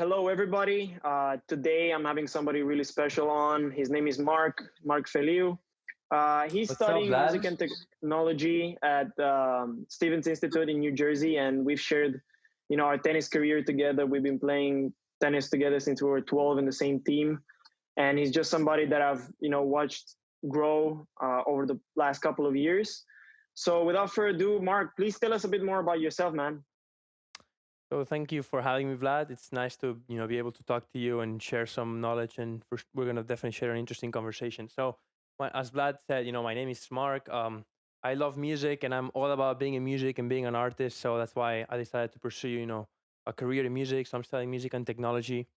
Hello, everybody. Today I'm having somebody really special on. His name is Marc Feliu. He's What's up, studying music Vlad? and technology at Stevens Institute in New Jersey, and we've shared, our tennis career together. We've been playing tennis together since we were 12 in the same team, and he's just somebody that I've, watched grow over the last couple of years. So, without further ado, Marc, please tell us a bit more about yourself, man. So thank you for having me, Vlad. It's nice to be able to talk to you and share some knowledge, and we're gonna definitely share an interesting conversation. So, as Vlad said, my name is Mark. I love music, and I'm all about being in music and being an artist. So that's why I decided to pursue, a career in music. So I'm studying music and technology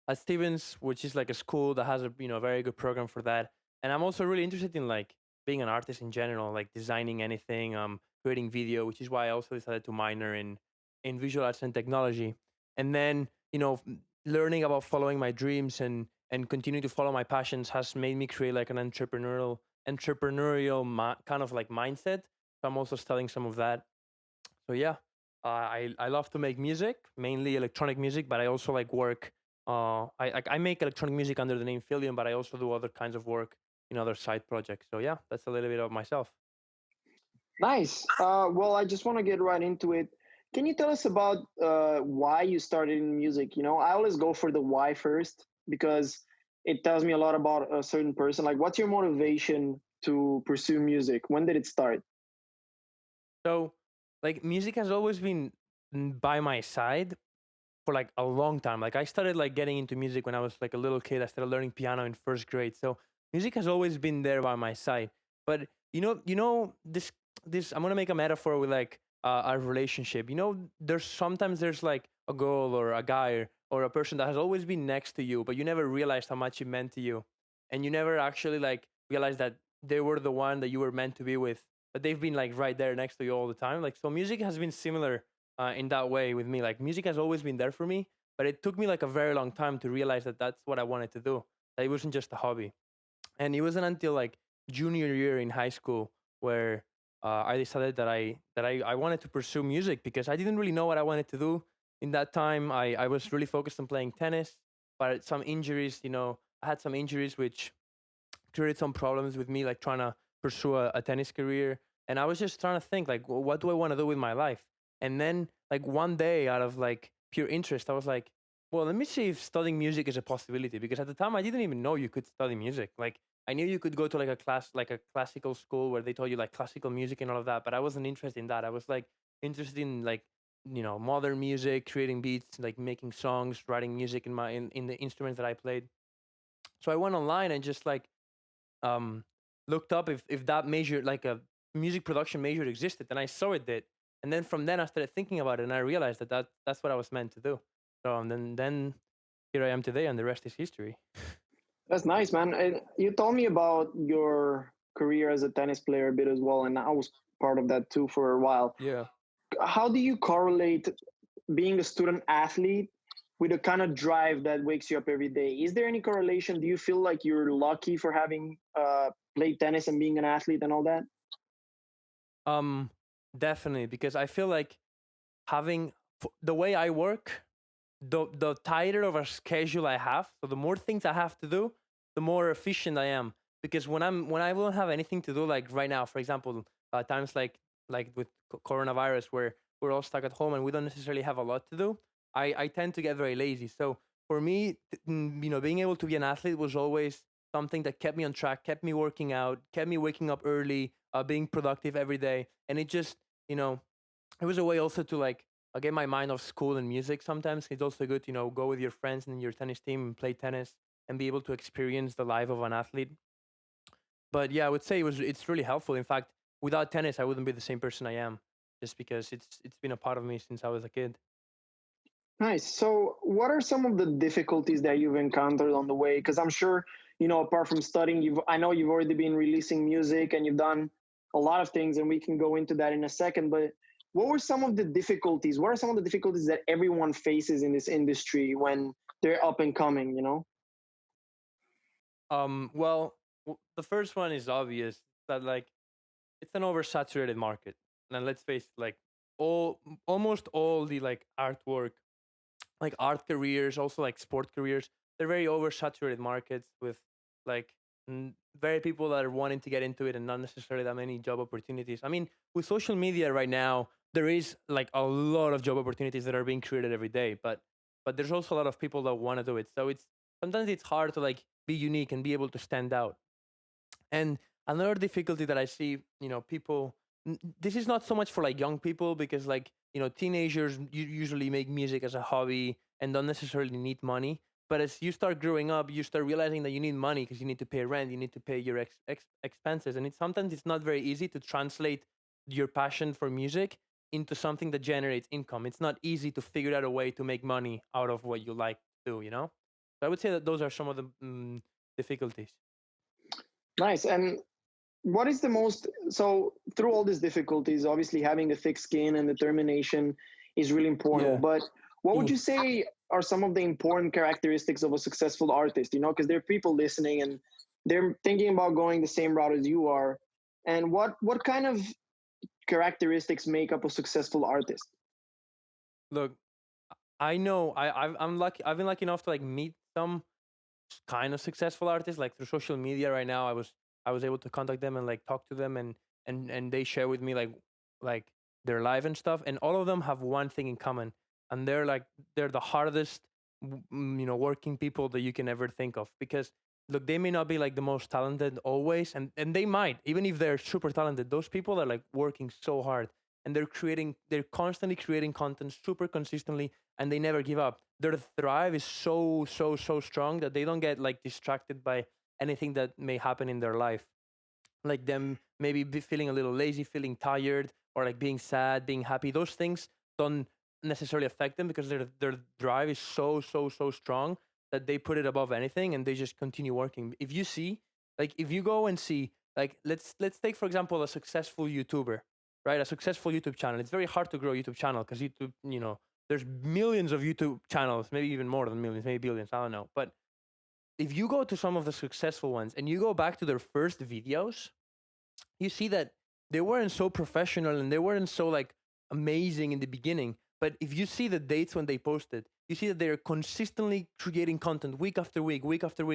at Stevens, which is like a school that has a very good program for that. And I'm also really interested in like being an artist in general, like designing anything, creating video, which is why I also decided to minor in visual arts and technology. And then learning about following my dreams and continue to follow my passions has made me create like an entrepreneurial kind of like mindset. So I'm also studying some of that. So yeah, I love to make music, mainly electronic music, but I also like work. I make electronic music under the name FELIUM, but I also do other kinds of work in other side projects. So yeah, that's a little bit of myself. Nice. Well, I just want to get right into it. Can you tell us about why you started in music? I always go for the why first because it tells me a lot about a certain person. Like, what's your motivation to pursue music? When did it start? So like music has always been by my side for like a long time. Like I started like getting into music when I was like a little kid. I started learning piano in first grade. So music has always been there by my side. But this I'm gonna make a metaphor with like a relationship. There's sometimes there's like a girl or a guy or a person that has always been next to you, but you never realized how much it meant to you, and you never actually like realized that they were the one that you were meant to be with. But they've been like right there next to you all the time. Like so, music has been similar in that way with me. Like music has always been there for me, but it took me like a very long time to realize that that's what I wanted to do. That it wasn't just a hobby. And it wasn't until like junior year in high school where I decided that I wanted to pursue music because I didn't really know what I wanted to do in that time. I was really focused on playing tennis, but some injuries, I had some injuries which created some problems with me, like trying to pursue a tennis career. And I was just trying to think, like, what do I want to do with my life? And then, like, one day, out of like pure interest, I was like, well, let me see if studying music is a possibility. Because at the time, I didn't even know you could study music. Like, I knew you could go to like a class, like a classical school where they taught you like classical music and all of that, but I wasn't interested in that. I was like interested in like modern music, creating beats, like making songs, writing music in the instruments that I played. So I went online and just like um, looked up if that major, like a music production major, existed, and I saw it did. And then from then I started thinking about it, and I realized that's what I was meant to do. So then here I am today, and the rest is history. That's nice, man. And you told me about your career as a tennis player a bit as well, and I was part of that too for a while. Yeah. How do you correlate being a student athlete with the kind of drive that wakes you up every day? Is there any correlation? Do you feel like you're lucky for having played tennis and being an athlete and all that? Um, Definitely, because I feel like having the way I work, the tighter of a schedule I have, so the more things I have to do, the more efficient I am. Because when I don't have anything to do, like right now, for example, times like with coronavirus, where we're all stuck at home and we don't necessarily have a lot to do, I tend to get very lazy. So for me, being able to be an athlete was always something that kept me on track, kept me working out, kept me waking up early, being productive every day, and it just you know it was a way also to like get my mind off school and music. Sometimes it's also good, go with your friends and your tennis team and play tennis and be able to experience the life of an athlete. But yeah, I would say it's really helpful. In fact, without tennis, I wouldn't be the same person I am, just because it's been a part of me since I was a kid. Nice. So, what are some of the difficulties that you've encountered on the way? Because I'm sure, apart from studying, I know you've already been releasing music and you've done a lot of things, and we can go into that in a second. But what were some of the difficulties? What are some of the difficulties that everyone faces in this industry when they're up and coming? Well, the first one is obvious, that like it's an oversaturated market. And let's face it, like almost all the like artwork like art careers, also like sport careers. They're very oversaturated markets with like very people that are wanting to get into it and not necessarily that many job opportunities. I mean, with social media right now, there is like a lot of job opportunities that are being created every day, but there's also a lot of people that want to do it. So it's sometimes it's hard to like be unique and be able to stand out. And another difficulty that I see, people, this is not so much for like young people because like, teenagers usually make music as a hobby and don't necessarily need money. But as you start growing up, you start realizing that you need money because you need to pay rent, you need to pay your expenses. And sometimes it's not very easy to translate your passion for music into something that generates income. It's not easy to figure out a way to make money out of what you like to do. So I would say that those are some of the difficulties. Nice. And what is the most, so through all these difficulties, obviously having a thick skin and determination is really important. Yeah. But what would Ooh. you say are some of the important characteristics of a successful artist? Because there are people listening and they're thinking about going the same route as you are. And what kind of characteristics make up a successful artist? Look, I know I'm lucky. I've been lucky enough to like meet some kind of successful artists like through social media. Right now, I was able to contact them and like talk to them, and they share with me like their life and stuff. And all of them have one thing in common, and they're the hardest, working people that you can ever think of. Because look, they may not be like the most talented always, and they might, even if they're super talented, those people are like working so hard, and they're constantly creating content super consistently, and they never give up. Their thrive is so strong that they don't get like distracted by anything that may happen in their life, like them maybe feeling a little lazy, feeling tired, or like being sad, being happy. Those things don't necessarily affect them because their drive is so strong that they put it above anything and they just continue working. If you see, like if you go and see, like let's take for example a successful YouTuber, right? A successful YouTube channel. It's very hard to grow a YouTube channel because YouTube, there's millions of YouTube channels, maybe even more than millions, maybe billions, I don't know. But if you go to some of the successful ones and you go back to their first videos, you see that they weren't so professional and they weren't so like amazing in the beginning. But if you see the dates when they posted, you see that they're consistently creating content week after week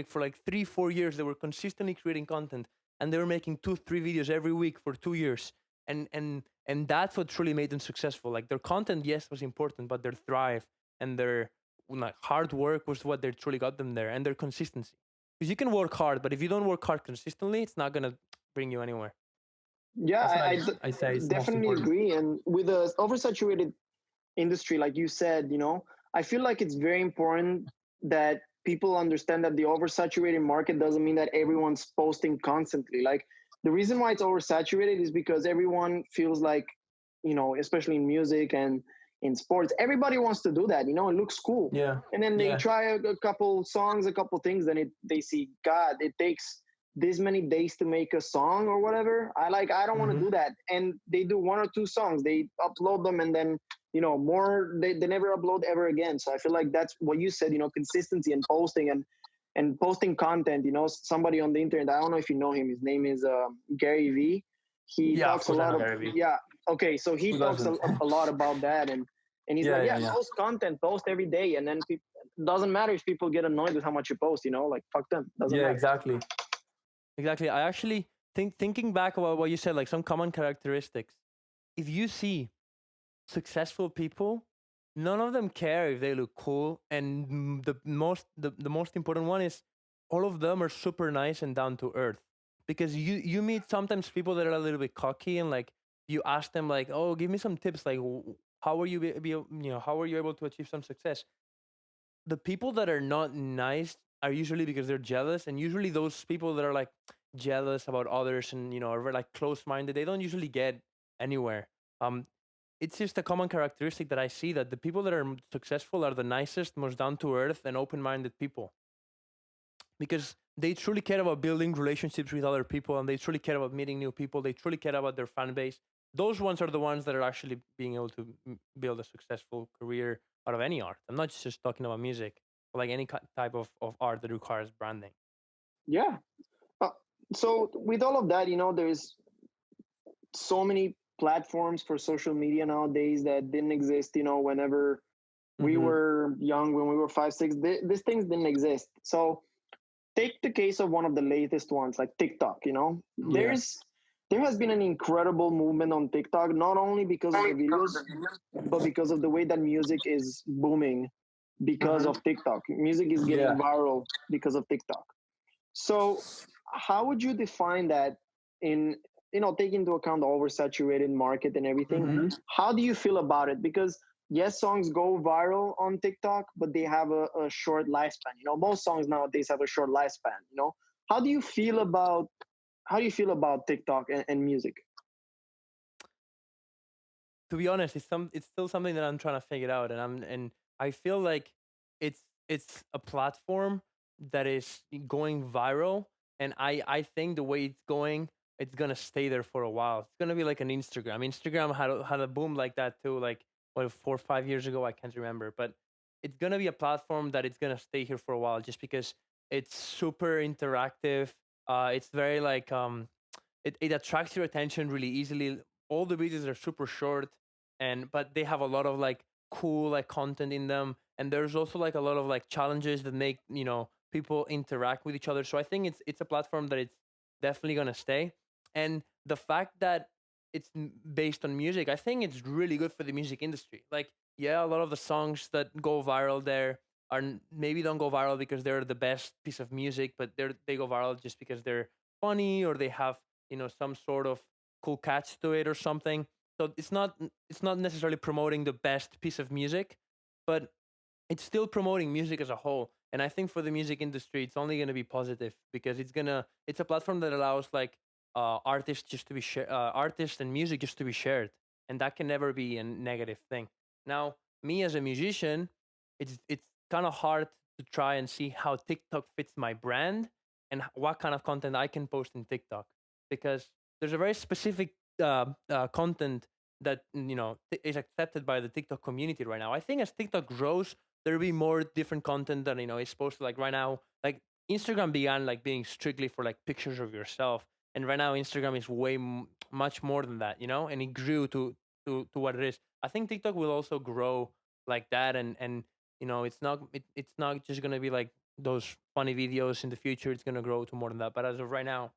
for like 3-4 years. They were consistently creating content and they were making 2-3 videos every week for 2 years. And that's what truly made them successful. Like their content, yes, was important, but their thrive and their like hard work was what they truly got them there, and their consistency. Because you can work hard, but if you don't work hard consistently, it's not gonna bring you anywhere. Yeah, That's what I say is most definitely important. agree. And with a oversaturated industry, like you said, I feel like it's very important that people understand that the oversaturated market doesn't mean that everyone's posting constantly. Like the reason why it's oversaturated is because everyone feels like, especially in music and in sports, everybody wants to do that. It looks cool. Yeah. And then they Yeah. try a couple songs, a couple things, then they see, God, it takes this many days to make a song or whatever. I don't want to Mm-hmm. do that. And they do 1 or 2 songs, they upload them, and then more, they never upload ever again. So I feel like that's what you said, consistency and posting and posting content. Somebody on the internet, I don't know if you know him, his name is Gary V. He Yeah, of talks a course I lot know of, Gary Vee. yeah, okay, so he Who talks doesn't? a lot about that. And he's like, Yeah, yeah, yeah, yeah. post content, post every day. And then doesn't matter if people get annoyed with how much you post, like fuck them, doesn't Yeah, matter. exactly. Exactly. I actually thinking back about what you said, like some common characteristics. If you see successful people, none of them care if they look cool. And the most important one is all of them are super nice and down to earth. Because you meet sometimes people that are a little bit cocky and like you ask them like, oh, give me some tips, like how are you how are you able to achieve some success? The people that are not nice are usually because they're jealous, and usually those people that are like jealous about others and are very like close minded, they don't usually get anywhere. um it's just a common characteristic that I see, that the people that are successful are the nicest, most down to earth and open minded people, because they truly care about building relationships with other people, and they truly care about meeting new people. They truly care about their fan base. Those ones are the ones that are actually being able to build a successful career out of any art. I'm not just talking about music, but like any type of art that requires branding. Yeah. uh, so with all of that, there's so many platforms for social media nowadays that didn't exist, whenever we Mm-hmm. were young, when we were 5, 6, these things didn't exist. So take the case of one of the latest ones, like TikTok. Yeah. There has been an incredible movement on TikTok, not only because of the videos, but because of the way that music is booming because Mm-hmm. of TikTok. Music is getting Yeah. viral because of TikTok. So how would you define that in, take into account the oversaturated market and everything? Mm-hmm. How do you feel about it? Because yes, songs go viral on TikTok, but they have a short lifespan. Most songs nowadays have a short lifespan. How do you feel about TikTok and music? To be honest, it's still something that I'm trying to figure out, and I feel like it's a platform that is going viral, and I think the way it's going, it's gonna stay there for a while. It's gonna be like an Instagram. Instagram had a boom like that too, like what 4 or 5 years ago, I can't remember, but it's gonna be a platform that it's gonna stay here for a while, just because it's super interactive. It's very like it attracts your attention really easily. All the videos are super short, and but they have a lot of like cool like content in them, and there's also like a lot of like challenges that make people interact with each other. So I think it's a platform that it's definitely gonna stay. And the fact that it's based on music, I think it's really good for the music industry. Like, yeah, a lot of the songs that go viral there maybe don't go viral because they're the best piece of music, but they go viral just because they're funny, or they have some sort of cool catch to it or something. So it's not necessarily promoting the best piece of music, but it's still promoting music as a whole. And I think for the music industry, it's only going to be positive, because it's a platform that allows like artists and music just to be shared, and that can never be a negative thing. Now, me as a musician, it's kind of hard to try and see how TikTok fits my brand, and what kind of content I can post in TikTok, because there's a very specific content that is accepted by the TikTok community right now. I think as TikTok grows, there'll be more different content that is supposed to, like, right now, like Instagram began like being strictly for like pictures of yourself, and right now Instagram is way much more than that, and it grew to what it is. I think TikTok will also grow like that, and it's not just gonna be like those funny videos in the future. It's gonna grow to more than that. But as of right now,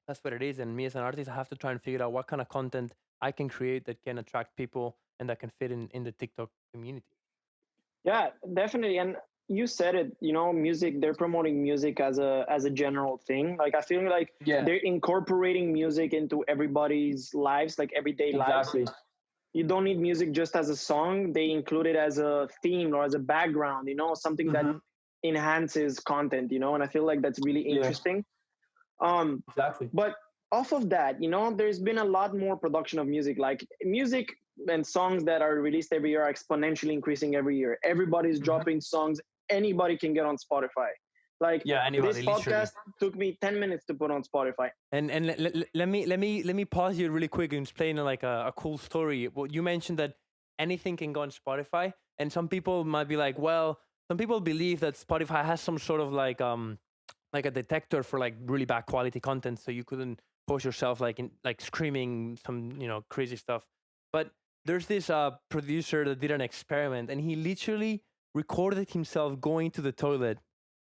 that's what it is. And me as an artist, I have to try and figure out what kind of content I can create that can attract people and that can fit in the TikTok community. Yeah, definitely. And you said it, music, they're promoting music as a general thing. Like I feel like Yeah, they're incorporating music into everybody's lives, like everyday lives. exactly. You don't need music just as a song. They include it as a theme or as a background, something that Hmm. enhances content, and I feel like that's really Yeah, interesting. Um, exactly. but off of that, there's been a lot more production of music. Like music and songs that are released every year are exponentially increasing every year. Everybody's Hmm. dropping songs. Anybody can get on Spotify. Like Yeah, this anybody, literally. podcast took me 10 minutes to put on Spotify. And let me pause you really quick and explain like a cool story. Well, you mentioned that anything can go on Spotify, and some people might be like, well, some people believe that Spotify has some sort of like a detector for like really bad quality content, so you couldn't post yourself like in like screaming some crazy stuff. But there's this producer that did an experiment, and he literally recorded himself going to the toilet.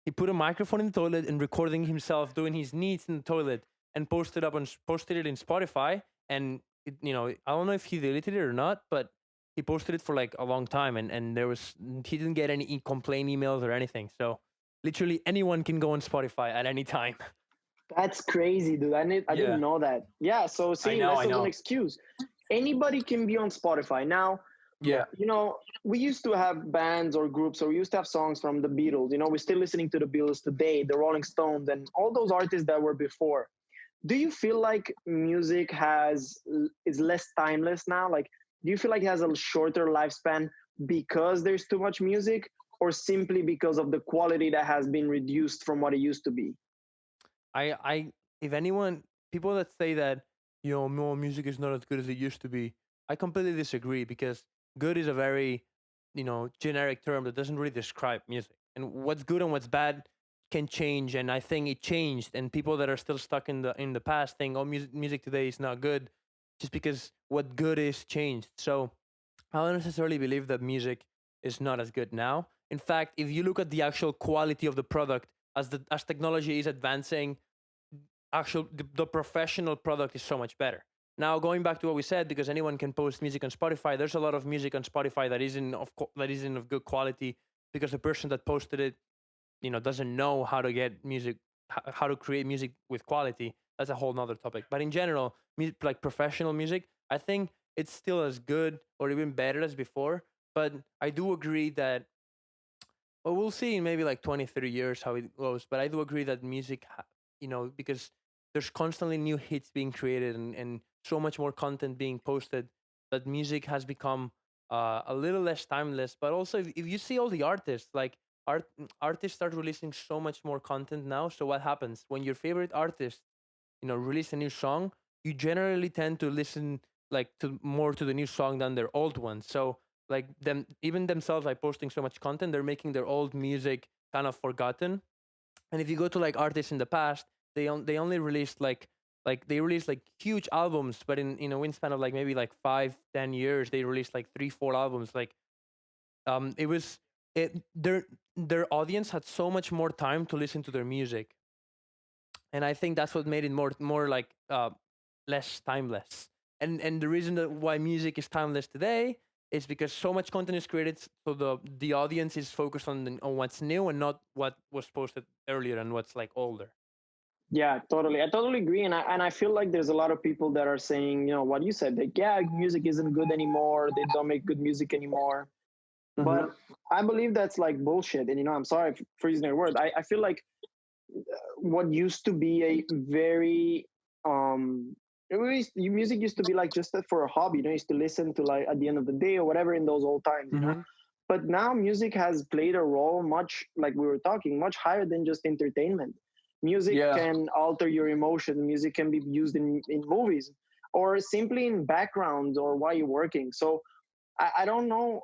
He put a microphone in the toilet and recording himself doing his needs in the toilet, and posted it in Spotify. And I don't know if he deleted it or not, but he posted it for like a long time, and he didn't get any complaint emails or anything. So literally anyone can go on Spotify at any time. That's crazy, dude. I Yeah, didn't know that. Yeah, so I see, know, less I of an know. excuse. Anybody can be on Spotify. Now, Yeah. we used to have bands or groups, or we used to have songs from the Beatles. We're still listening to the Beatles today, the Rolling Stones, and all those artists that were before. Do you feel like music is less timeless now? Like, do you feel like it has a shorter lifespan because there's too much music, or simply because of the quality that has been reduced from what it used to be? I if anyone, people that say that no, music is not as good as it used to be, I completely disagree, because good is a very generic term that doesn't really describe music, and what's good and what's bad can change. And I think it changed, and people that are still stuck in the past think, oh, music today is not good, just because what good is changed. So I don't necessarily believe that music is not as good now. In fact, if you look at the actual quality of the product, as technology is advancing, the professional product is so much better. Now, going back to what we said, because anyone can post music on Spotify, there's a lot of music on Spotify that isn't of good quality because the person that posted it, doesn't know how to get music, how to create music with quality. That's a whole nother topic. But in general, like professional music, I think it's still as good or even better as before. But I do agree that, well, we'll see in maybe like 20, 30 years how it goes. But I do agree that music, because there's constantly new hits being created and so much more content being posted, that music has become a little less timeless. But also, if you see all the artists, like artists start releasing so much more content now. So what happens when your favorite artist, release a new song? You generally tend to listen like to more to the new song than their old one. So like them, even themselves, by posting so much content, they're making their old music kind of forgotten. And if you go to like artists in the past, they only released like they released like huge albums, but in wingspan of like maybe like 5-10 years, they released like 3-4 albums. Like it was it their audience had so much more time to listen to their music, and I think that's what made it more like less timeless. And the reason that why music is timeless today is because so much content is created, so the audience is focused on what's new and not what was posted earlier and what's like older. Yeah, totally. I totally agree, and I feel like there's a lot of people that are saying, what you said, like, yeah, music isn't good anymore. They don't make good music anymore. But I believe that's like bullshit. And I'm sorry for using that word. I feel like what used to be a very music used to be like just for a hobby. Used to listen to like at the end of the day or whatever in those old times. But now music has played a role much, like we were talking, much higher than just entertainment. Music can alter your emotion. Music can be used in movies or simply in backgrounds or while you're working. So I don't know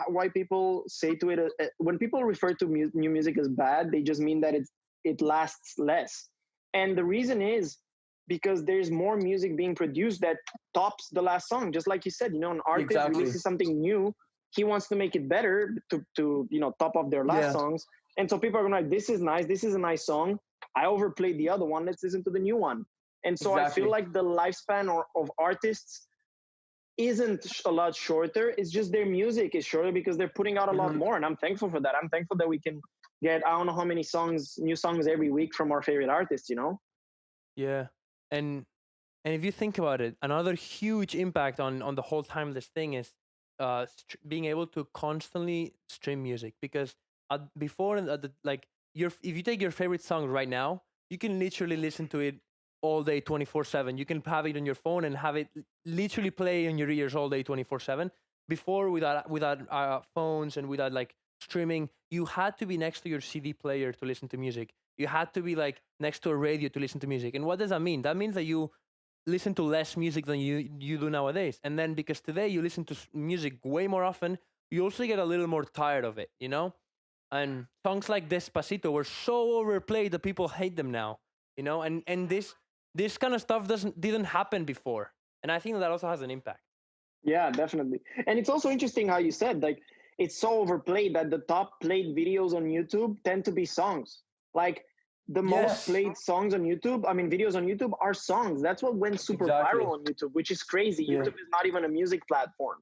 why people say to it, when people refer to new music as bad, they just mean that it lasts less. And the reason is because there's more music being produced that tops the last song. Just like you said, an artist releases something new, he wants to make it better to top off their last songs. And so people are going like, this is nice, this is a nice song, I overplayed the other one, let's listen to the new one. And so I feel like the lifespan of artists isn't a lot shorter. It's just their music is shorter because they're putting out a lot more. And I'm thankful for that. I'm thankful that we can get, I don't know how many new songs every week from our favorite artists, Yeah. And if you think about it, another huge impact on the whole timeless thing is being able to constantly stream music. Because before, like if you take your favorite song right now, you can literally listen to it all day 24/7. You can have it on your phone and have it literally play in your ears all day 24/7. Before, without phones and without like streaming, you had to be next to your CD player to listen to music. You had to be like next to a radio to listen to music. And what does that mean? That means that you listen to less music than you do nowadays. And then because today you listen to music way more often, you also get a little more tired of it, And songs like Despacito were so overplayed that people hate them now, And this kind of stuff didn't happen before, and I think that also has an impact. Yeah, definitely. And it's also interesting how you said, like, it's so overplayed that the top played videos on YouTube tend to be songs. Like the most played songs on YouTube, videos on YouTube are songs. That's what went super viral on YouTube, which is crazy. YouTube is not even a music platform,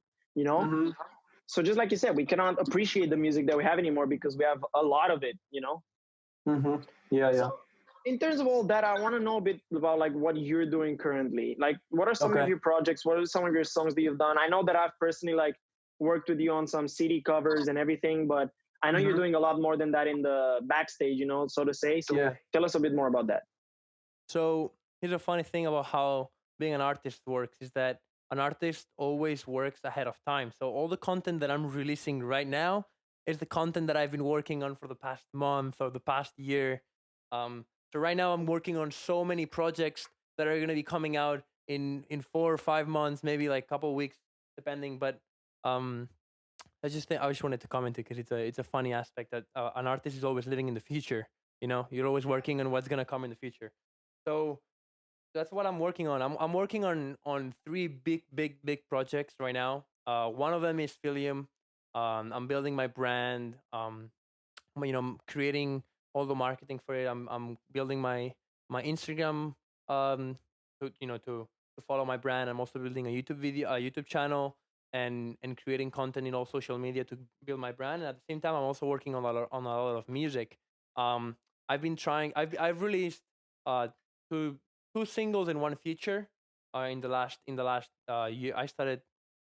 So just like you said, we cannot appreciate the music that we have anymore because we have a lot of it, Yeah. In terms of all that, I want to know a bit about like what you're doing currently. Like, what are some of your projects? What are some of your songs that you've done? I know that I've personally like worked with you on some CD covers and everything, but I know you're doing a lot more than that in the backstage, so to say. So tell us a bit more about that. So here's a funny thing about how being an artist works is that an artist always works ahead of time. So all the content that I'm releasing right now is the content that I've been working on for the past month or the past year. So right now I'm working on so many projects that are going to be coming out in 4 or 5 months, maybe like a couple of weeks, depending. But I just wanted to comment it because it's a funny aspect that an artist is always living in the future. You're always working on what's going to come in the future. So that's what I'm working on. I'm working on 3 big projects right now. One of them is FELIUM. I'm building my brand. Creating all the marketing for it. I'm building my Instagram, um, to follow my brand. I'm also building a YouTube channel, and creating content in all social media to build my brand. And at the same time, I'm also working on a lot of music. Um, I've been trying. I've released uh, two two singles and one feature in the last year. I started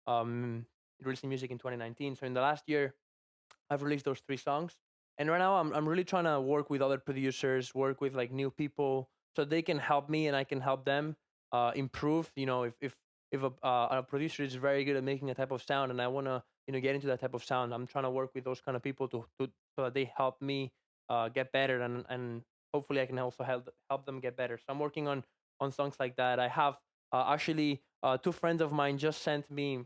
um, releasing music in 2019. So in the last year, I've released those three songs, and right now I'm really trying to work with other producers, work with like new people, so they can help me and I can help them improve. If a producer is very good at making a type of sound, and I want to get into that type of sound, I'm trying to work with those kind of people to so that they help me get better, and hopefully I can also help them get better. So I'm working on songs like that. I have actually two friends of mine just sent me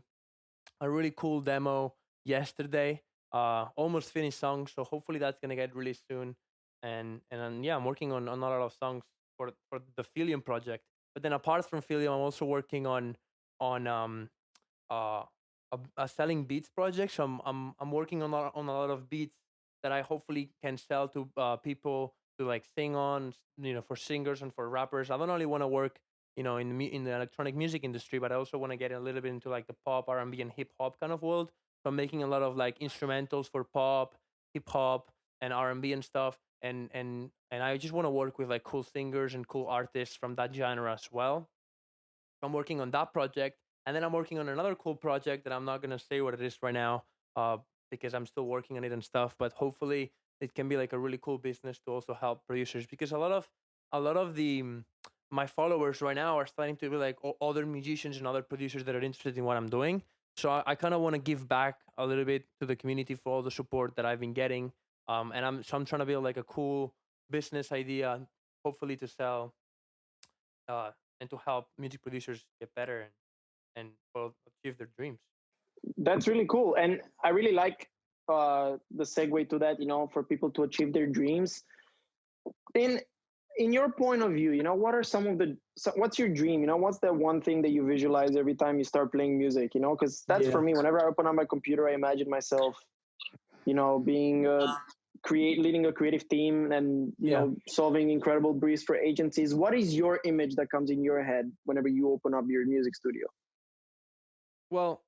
a really cool demo yesterday. Almost finished song, so hopefully that's gonna get released soon. And then, yeah, I'm working on a lot of songs for the FELIUM project. But then apart from FELIUM, I'm also working on uh, a selling beats project. So I'm working on a lot of beats that I hopefully can sell to people to like sing on, for singers and for rappers. I don't only want to work, in the electronic music industry, but I also want to get a little bit into like the pop, R&B, and hip hop kind of world. So I'm making a lot of like instrumentals for pop, hip hop, and R&B and stuff. And I just want to work with like cool singers and cool artists from that genre as well. I'm working on that project, and then I'm working on another cool project that I'm not gonna say what it is right now, uh, because I'm still working on it and stuff. But hopefully, it can be like a really cool business to also help producers, because a lot of my followers right now are starting to be like other musicians and other producers that are interested in what I'm doing. So I kind of want to give back a little bit to the community for all the support that I've been getting. And I'm trying to build like a cool business idea, hopefully to sell uh, and to help music producers get better and well achieve their dreams. That's really cool, and I really like the segue to that. For people to achieve their dreams. In your point of view, what are what's your dream? What's that one thing that you visualize every time you start playing music? Because that's for me. Whenever I open up my computer, I imagine myself, being leading a creative team, and solving incredible briefs for agencies. What is your image that comes in your head whenever you open up your music studio? Well,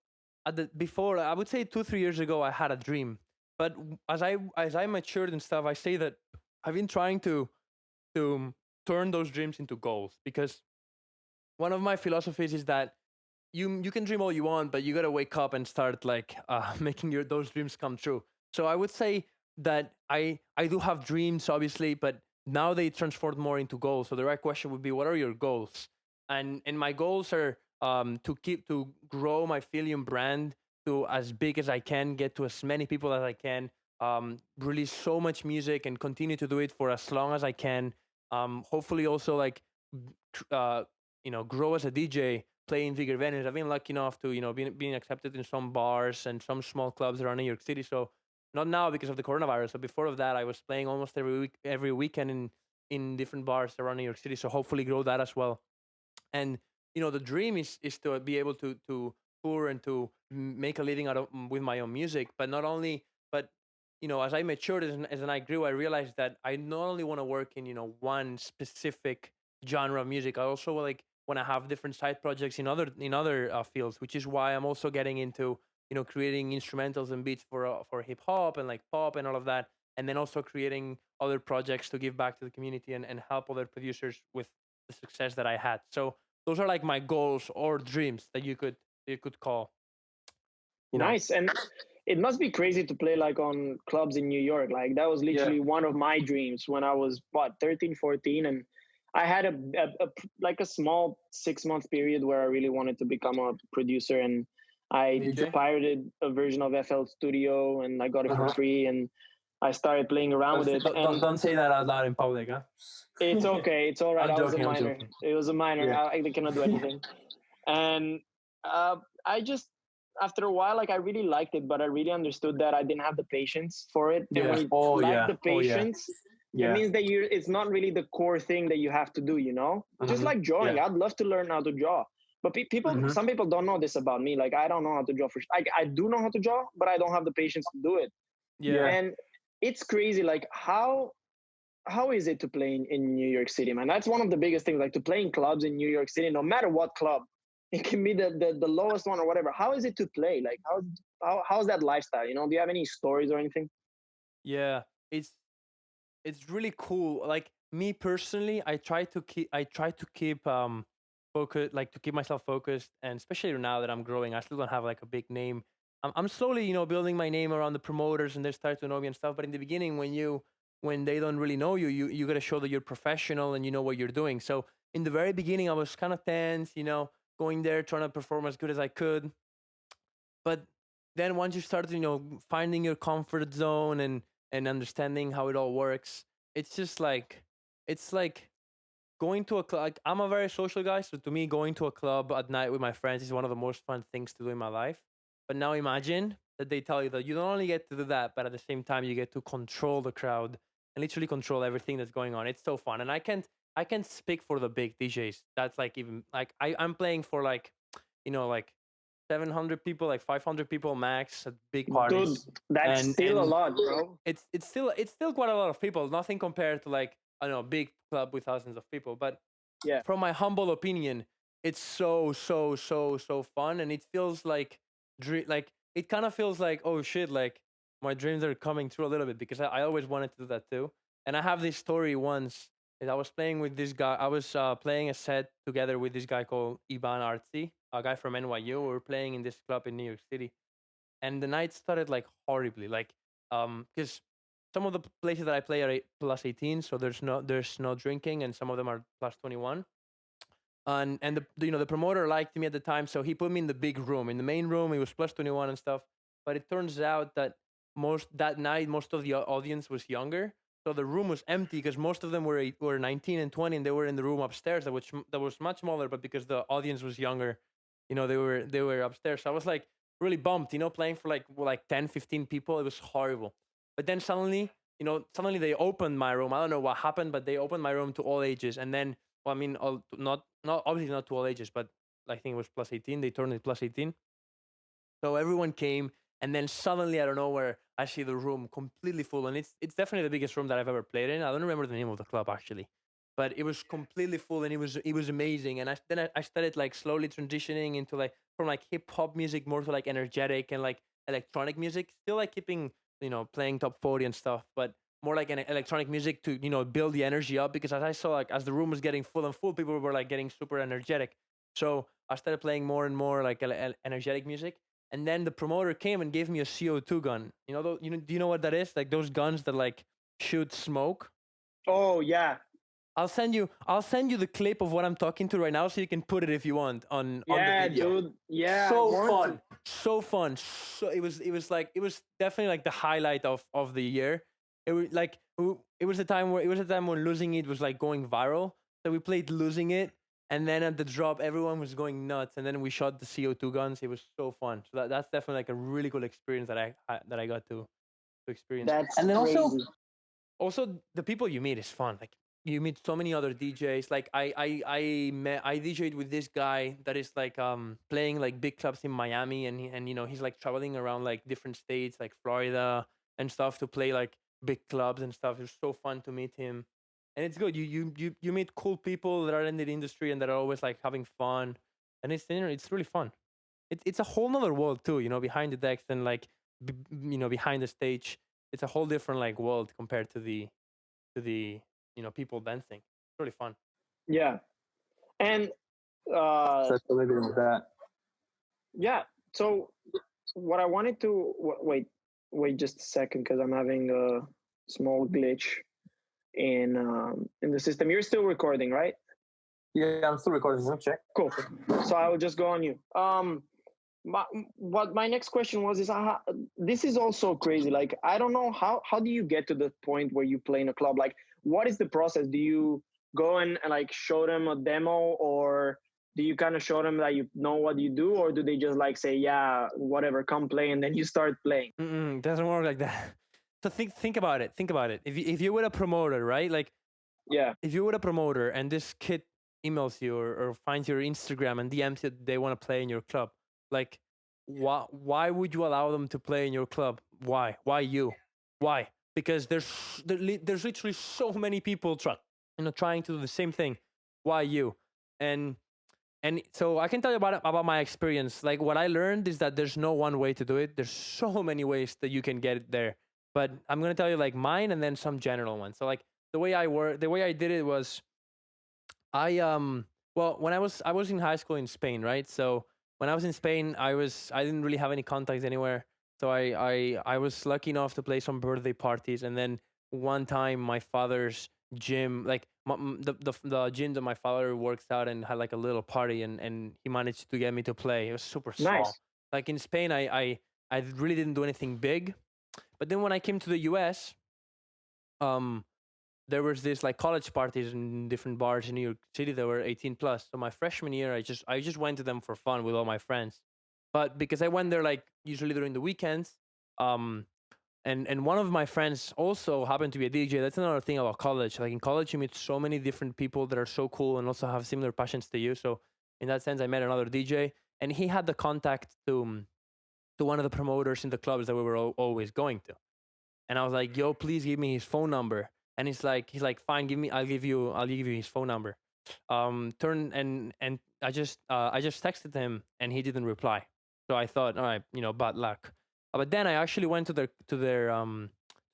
before, I would say 2-3 years ago, I had a dream, but as I matured and stuff, I say that I've been trying to turn those dreams into goals, because one of my philosophies is that you can dream all you want, but you gotta wake up and start like making those dreams come true. So I would say that I do have dreams, obviously, but now they transform more into goals. So the right question would be, what are your goals? And my goals are to grow my FELIUM brand to as big as I can, get to as many people as I can, release so much music and continue to do it for as long as I can. Hopefully also like grow as a DJ, play in bigger venues. I've been lucky enough to being accepted in some bars and some small clubs around New York City. So not now because of the coronavirus, but before of that, I was playing almost every weekend in different bars around New York City. So hopefully grow that as well. And the dream is to be able to tour and to make a living out of with my own music. But not only, but as I matured as I grew, I realized that I not only want to work in one specific genre of music. I also like want to have different side projects in other fields, which is why I'm also getting into creating instrumentals and beats for hip hop and like pop and all of that, and then also creating other projects to give back to the community and help other producers with the success that I had. So those are like my goals or dreams that you could call. Nice. And it must be crazy to play like on clubs in New York. Like that was literally one of my dreams when I was 13, 14. And I had like a small 6-month period where I really wanted to become a producer, and I pirated a version of FL Studio and I got it for free, and I started playing around with it. Don't say that out loud in public, huh? It's okay. It's all right. I was a minor. It was a minor. Yeah. I cannot do anything. And I just, after a while, like I really liked it, but I really understood that I didn't have the patience for it. And when you lack the patience, it means that it's not really the core thing that you have to do, just like drawing. I'd love to learn how to draw, But people, Mhm. some people don't know this about me. Like, I don't know how to draw for. I do know how to draw, but I don't have the patience to do it. Yeah. And it's crazy. Like, how is it to play in New York City, man? That's one of the biggest things. Like, to play in clubs in New York City, no matter what club, it can be the lowest one or whatever. How is it to play? Like, how's that lifestyle? You know, do you have any stories or anything? Yeah, it's really cool. Like me personally, I try to keep focus, like to keep myself focused, and especially now that I'm growing, I still don't have like a big name. I'm slowly, building my name around the promoters, and they start to know me and stuff. But in the beginning, when they don't really know you, you got to show that you're professional and you know what you're doing. So in the very beginning, I was kind of tense, going there trying to perform as good as I could. But then once you start, finding your comfort zone and understanding how it all works, it's just like it's like going to a club. Like, I'm a very social guy, so to me, going to a club at night with my friends is one of the most fun things to do in my life. But now imagine that they tell you that you don't only get to do that, but at the same time you get to control the crowd and literally control everything that's going on. It's so fun, and I can't speak for the big DJs. That's like, even like I'm playing for like, like 700 people, like 500 people max at big parties. Dude, that's and still a and lot, bro. it's still quite a lot of people. Nothing compared to, like, I don't know, big club with thousands of people. But Yeah. from my humble opinion, it's so fun, and it feels like like it kind of feels like, oh shit, like my dreams are coming true a little bit, because I always wanted to do that too. And I have this story once. Is I was playing with this guy. I was playing a set together with this guy called Ivan Artsy, a guy from NYU. We were playing in this club in New York City, and the night started like horribly, like because some of the places that I play are plus 18, so there's no drinking, and some of them are plus 21. And the promoter liked me at the time, so he put me in the big room. In the main room, it was plus 21 and stuff. But it turns out that most of the audience was younger, so the room was empty because most of them were 19 and 20, and they were in the room upstairs that was much smaller. But because the audience was younger, they were upstairs. So I was like really bummed, playing for like 10, 15 people. It was horrible. But then suddenly they opened my room. I don't know what happened, but they opened my room to all ages. And then, well, I mean, not obviously not to all ages, but I think it was plus 18. They turned it plus 18. So everyone came, and then suddenly, out of nowhere, I see the room completely full, and it's definitely the biggest room that I've ever played in. I don't remember the name of the club actually, but it was completely full, and it was amazing. And I started like slowly transitioning into like from like hip hop music more to like energetic and like electronic music, still like keeping playing top 40 and stuff, but more like an electronic music to build the energy up, because as I saw, like, as the room was getting full and full, people were like getting super energetic. So I started playing more and more like energetic music. And then the promoter came and gave me a CO2 gun. Do you know what that is? Like those guns that like shoot smoke. Oh yeah. I'll send you the clip of what I'm talking to right now, so you can put it if you want on the Yeah, video. dude. Yeah. So fun. So fun. So it was definitely like the highlight of the year. It was a time when Losing It was like going viral. So we played Losing It, and then at the drop, everyone was going nuts. And then we shot the CO2 guns. It was so fun. So that's definitely like a really cool experience that I got to experience. That's And then crazy. also the people you meet is fun. Like, you meet so many other DJs. Like I DJed with this guy that is like playing like big clubs in Miami, and he's like traveling around like different states like Florida and stuff to play like big clubs and stuff. It's so fun to meet him, and it's good. You meet cool people that are in the industry and that are always like having fun, and it's really fun. It's a whole nother world too. Behind the decks and like behind the stage. It's a whole different like world compared to the people dancing. It's really fun. Yeah. And That's the living with that. yeah. So what I wanted to wait just a second, because I'm having a small glitch in the system. You're still recording, right? Yeah, I'm still recording. Let me check. Cool. So I will just go on you. What my next question was is, this is also crazy. Like, I don't know how do you get to the point where you play in a club? Like, what is the process? Do you go and like show them a demo, or do you kind of show them that you know what you do, or do they just like say, yeah, whatever, come play, and then you start playing? Doesn't work like that. So think about it. Think about it. If you were a promoter, right? Like, Yeah. if you were a promoter and this kid emails you or finds your Instagram and DMs you they want to play in your club. Like, why would you allow them to play in your club? Why you? Why? Because there's literally so many people trying to do the same thing. Why you? And so I can tell you about my experience. Like, what I learned is that there's no one way to do it. There's so many ways that you can get it there. But I'm gonna tell you like mine and then some general ones. So like the way I did it was well, when I was in high school in Spain, right? So when I was in Spain, I didn't really have any contacts anywhere. So I was lucky enough to play some birthday parties, and then one time my father's gym, like the gym that my father works out and had like a little party, and he managed to get me to play. It was super small. Nice. Like in Spain, I really didn't do anything big, but then when I came to the US, there was this like college parties in different bars in New York City that were 18 plus. So my freshman year, I just went to them for fun with all my friends. But because I went there like usually during the weekends, um, and one of my friends also happened to be a DJ. That's another thing about college. Like in college, you meet so many different people that are so cool and also have similar passions to you. So in that sense, I met another DJ, and he had the contact to one of the promoters in the clubs that we were always going to. And I was like, "Yo, please give me his phone number." And he's like, "Fine, I'll give you his phone number." And I just texted him, and he didn't reply. So I thought, all right, bad luck. But then I actually went to the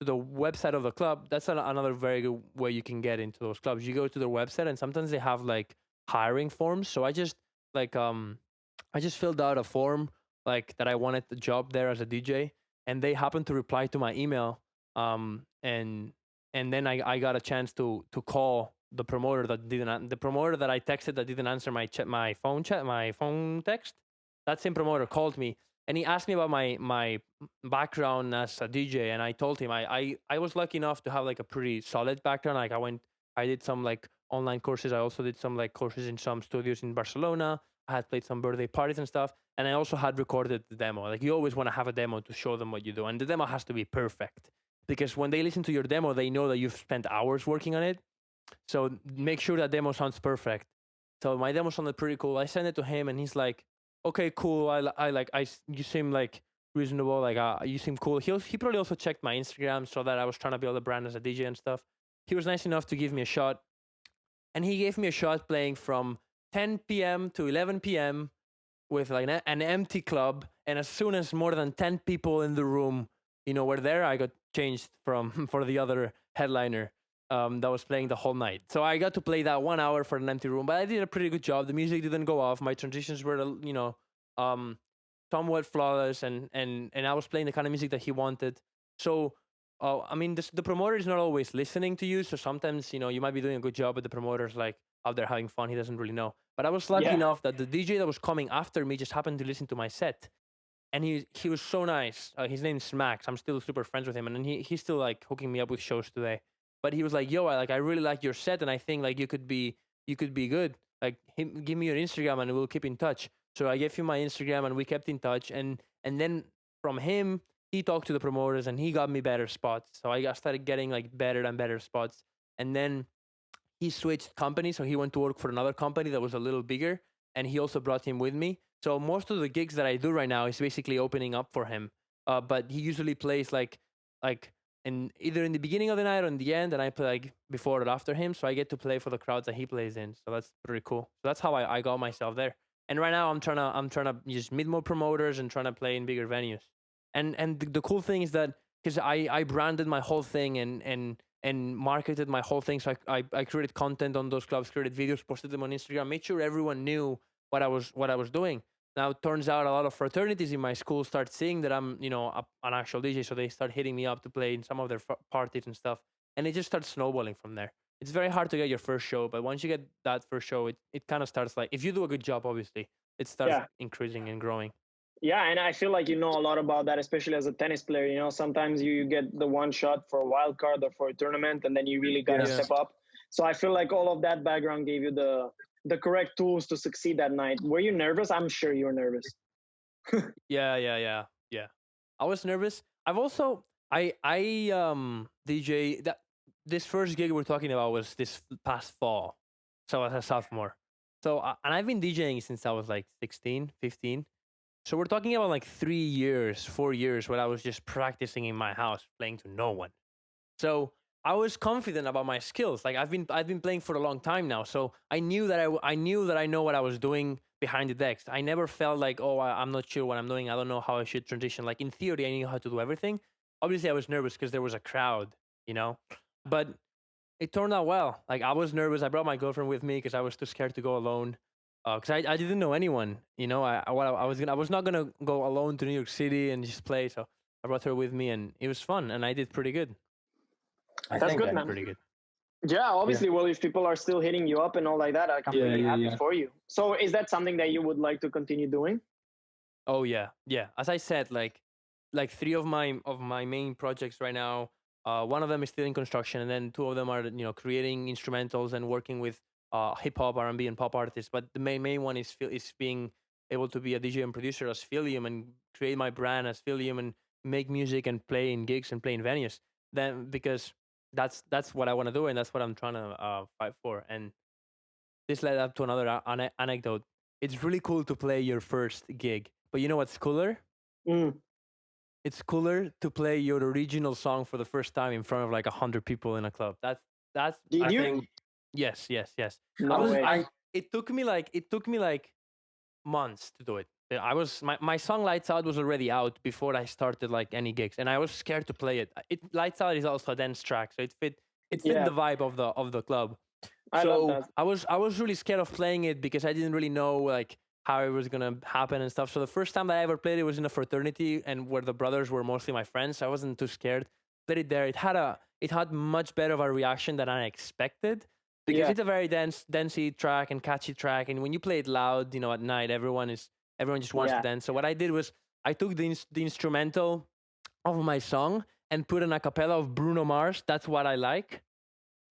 website of the club. That's another very good way you can get into those clubs. You go to their website, and sometimes they have like hiring forms. So like I just filled out a form like that I wanted the job there as a DJ, and they happened to reply to my email. And then I got a chance to call the promoter the promoter that I texted that didn't answer my phone text. That same promoter called me, and he asked me about my background as a DJ, and I told him I was lucky enough to have like a pretty solid background. Like I did some like online courses. I also did some like courses in some studios in Barcelona. I had played some birthday parties and stuff, and I also had recorded the demo. Like you always want to have a demo to show them what you do, and the demo has to be perfect, because when they listen to your demo, they know that you've spent hours working on it. So make sure that demo sounds perfect. So my demo sounded pretty cool. I sent it to him, and he's like, "Okay, cool. You seem like reasonable. Like, you seem cool." He probably also checked my Instagram, so that I was trying to build a brand as a DJ and stuff. He was nice enough to give me a shot, and he gave me a shot playing from 10 p.m. to 11 p.m. with like an empty club. And as soon as more than 10 people in the room, were there, I got changed for the other headliner that was playing the whole night. So I got to play that 1 hour for an empty room, but I did a pretty good job. The music didn't go off. My transitions were, somewhat flawless, and I was playing the kind of music that he wanted. So, I mean, the promoter is not always listening to you. So sometimes, you might be doing a good job, but the promoter's like out there having fun. He doesn't really know. But I was lucky enough that the DJ that was coming after me just happened to listen to my set. And he was so nice. His name's Max. I'm still super friends with him, and he's still like hooking me up with shows today. But he was like, "Yo, I really like your set, and I think like you could be good. Like, give me your Instagram, and we'll keep in touch." So I gave him my Instagram, and we kept in touch. And then from him, he talked to the promoters, and he got me better spots. So I started getting like better and better spots. And then he switched companies, so he went to work for another company that was a little bigger, and he also brought him with me. So most of the gigs that I do right now is basically opening up for him. But he usually plays like either in the beginning of the night or in the end, and I play like before or after him. So I get to play for the crowds that he plays in. So that's pretty cool. So that's how I got myself there. And right now I'm trying to just meet more promoters and trying to play in bigger venues. And the cool thing is that because I branded my whole thing and marketed my whole thing. So I created content on those clubs, created videos, posted them on Instagram, made sure everyone knew what I was doing. Now it turns out a lot of fraternities in my school start seeing that I'm an actual DJ, so they start hitting me up to play in some of their parties and stuff, and it just starts snowballing from there. It's very hard to get your first show, but once you get that first show, it kind of starts, like, if you do a good job, obviously it starts increasing and growing. Yeah, and I feel like you know a lot about that, especially as a tennis player. Sometimes you get the one shot for a wild card or for a tournament, and then you really got to step up. So I feel like all of that background gave you the correct tools to succeed that night. Were you nervous? I'm sure you were nervous. Yeah. I was nervous. I've also I DJ that this first gig we're talking about was this past fall. So as a sophomore. So and I've been DJing since I was like 16, 15. So we're talking about like 3 years, 4 years where I was just practicing in my house, playing to no one. So I was confident about my skills. Like I've been playing for a long time now, so I knew that I knew that I know what I was doing behind the decks. I never felt like, oh, I'm not sure what I'm doing. I don't know how I should transition. Like in theory, I knew how to do everything. Obviously, I was nervous because there was a crowd, you know, but it turned out well. Like I was nervous. I brought my girlfriend with me because I was too scared to go alone. Because I didn't know anyone, you know. I was not gonna go alone to New York City and just play. So I brought her with me, and it was fun, and I did pretty good. That's good, man. Pretty good. Yeah, obviously. Yeah. Well, if people are still hitting you up and all like that, like, I'm really happy for you. So, is that something that you would like to continue doing? Oh yeah. As I said, like 3 of my main projects right now. One of them is still in construction, and then 2 of them are creating instrumentals and working with hip hop, R&B, and pop artists. But the main one is being able to be a DJ and producer as FELIUM and create my brand as FELIUM and make music and play in gigs and play in venues. Then because that's what I want to do, and that's what I'm trying to fight for. And this led up to another anecdote. It's really cool to play your first gig, but you know what's cooler? It's cooler to play your original song for the first time in front of like 100 people in a club. That's. Did you? Think, yes. No way. It took me like months to do it. My song Lights Out was already out before I started like any gigs, and I was scared to play it. Lights Out is also a dance track, so it fit the vibe of the club. I love that. I was really scared of playing it because I didn't really know like how it was gonna happen and stuff. So the first time that I ever played it was in a fraternity and where the brothers were mostly my friends. So I wasn't too scared. Played it there. It had much better of a reaction than I expected because it's a very dancey track and catchy track. And when you play it loud, at night, everyone just wants to dance. So what I did was I took the instrumental of my song and put an a cappella of Bruno Mars. That's What I Like.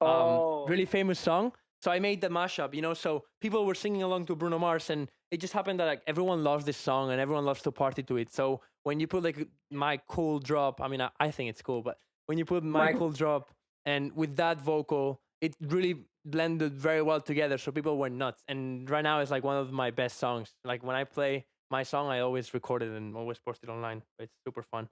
Really famous song. So I made the mashup, so people were singing along to Bruno Mars, and it just happened that like everyone loves this song and everyone loves to party to it. So when you put like My Cool Drop, I mean, I think it's cool, but when you put My Cool Drop and with that vocal, it really blended very well together. So people went nuts. And right now it's like one of my best songs. Like when I play my song, I always record it and always post it online. It's super fun.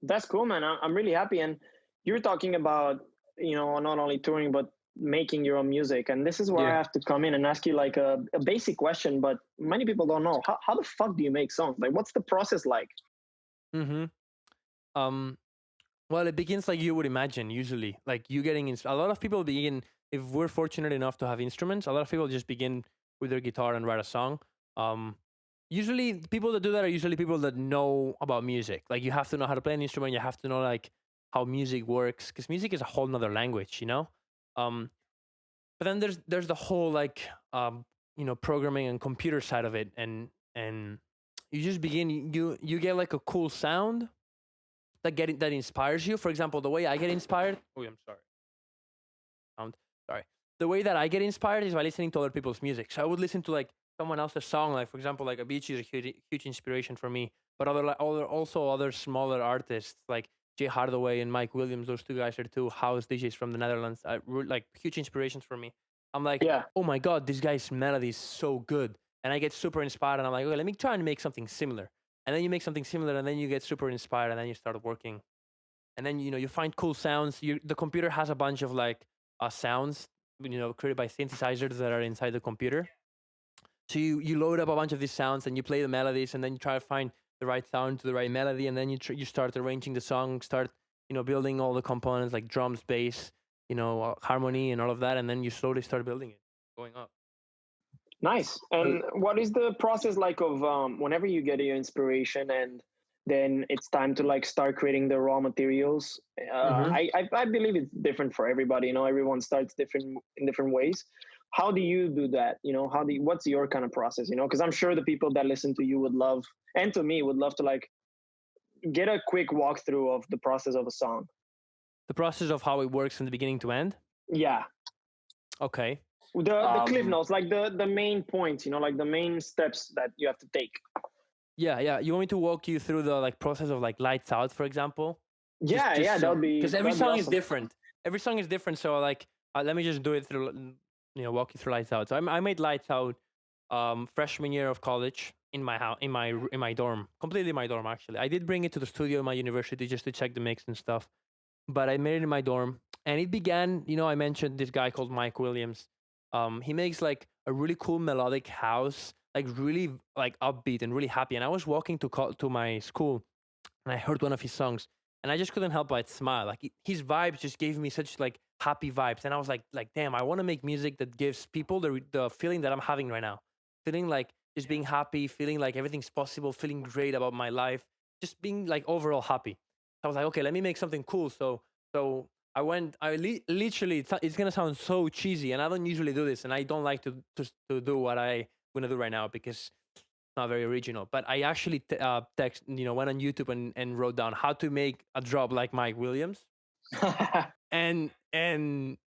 That's cool, man. I'm really happy. And you're talking about, not only touring, but making your own music. And this is where I have to come in and ask you like a basic question, but many people don't know. How the fuck do you make songs? Like, what's the process like? Well, it begins like you would imagine, usually. Like you getting a lot of people begin, if we're fortunate enough to have instruments, a lot of people just begin with their guitar and write a song. Usually people that do that are usually people that know about music. Like you have to know how to play an instrument, you have to know like how music works, because music is a whole nother language, but then there's the whole like programming and computer side of it, and you just begin, you get like a cool sound that inspires you. For example, the way I get inspired, I'm sorry. The way that I get inspired is by listening to other people's music. So I would listen to like someone else's song, like for example, like Avicii is a huge inspiration for me, but other smaller artists like Jay Hardaway and Mike Williams, those 2 guys are 2 house DJs from the Netherlands. Like huge inspirations for me. I'm like, oh my God, this guy's melody is so good. And I get super inspired and I'm like, okay, let me try and make something similar. And then you make something similar and then you get super inspired and then you start working. And then, you find cool sounds. The computer has a bunch of like sounds, created by synthesizers that are inside the computer. So you load up a bunch of these sounds and you play the melodies and then you try to find the right sound to the right melody, and then you start arranging the song, building all the components like drums, bass, harmony and all of that, and then you slowly start building it, going up. Nice. And what is the process like of whenever you get your inspiration and then it's time to like start creating the raw materials? I believe it's different for everybody. Everyone starts in different ways. How do you do that? What's your kind of process? Because I'm sure the people that listen to you would love, and to me would love to like get a quick walkthrough of the process of a song. The process of how it works from the beginning to end? Yeah. Okay. The cliff notes, like the main points, like the main steps that you have to take. Yeah. You want me to walk you through the like process of like Lights Out, for example? Yeah, that would be, because every song is awesome. different. Every song is different. So like, let me just do it through walk you through Lights Out. So I made Lights Out freshman year of college in my house, in my dorm, completely my dorm actually. I did bring it to the studio in my university just to check the mix and stuff, but I made it in my dorm. And it began, I mentioned this guy called Mike Williams. He makes like a really cool melodic house, like really like upbeat and really happy. And I was walking to my school, and I heard one of his songs, and I just couldn't help but smile. Like his vibes just gave me such like happy vibes, and I was like, damn, I want to make music that gives people the feeling that I'm having right now, feeling like just being happy, feeling like everything's possible, feeling great about my life, just being like overall happy. I was like, okay, let me make something cool. So I went. Literally, it's gonna sound so cheesy, and I don't usually do this, and I don't like to do what I gonna do right now because not very original. But I actually went on YouTube and wrote down how to make a drop like Mike Williams. and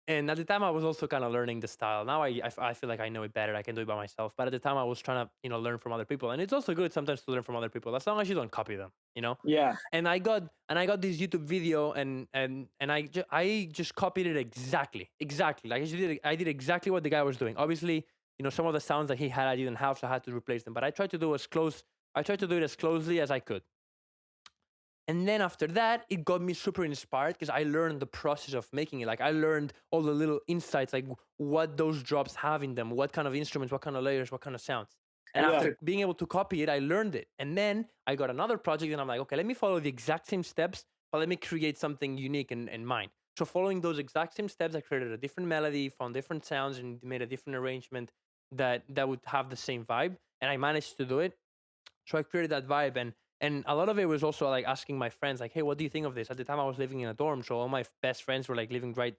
and at the time I was also kind of learning the style. Now I feel like I know it better. I can do it by myself. But at the time I was trying to learn from other people, and it's also good sometimes to learn from other people as long as you don't copy them. Yeah. And I got this YouTube video, and I just copied it exactly. Like I did exactly what the guy was doing. Obviously, some of the sounds that he had I didn't have, so I had to replace them. But I tried to do it as closely as I could. And then after that, it got me super inspired because I learned the process of making it. Like I learned all the little insights, like what those drops have in them, what kind of instruments, what kind of layers, what kind of sounds. And after being able to copy it, I learned it. And then I got another project, and I'm like, okay, let me follow the exact same steps, but let me create something unique and mine. So following those exact same steps, I created a different melody, found different sounds, and made a different arrangement that would have the same vibe. And I managed to do it. So I created that vibe, and a lot of it was also like asking my friends, like, hey, what do you think of this? At the time I was living in a dorm, so all my best friends were like living right,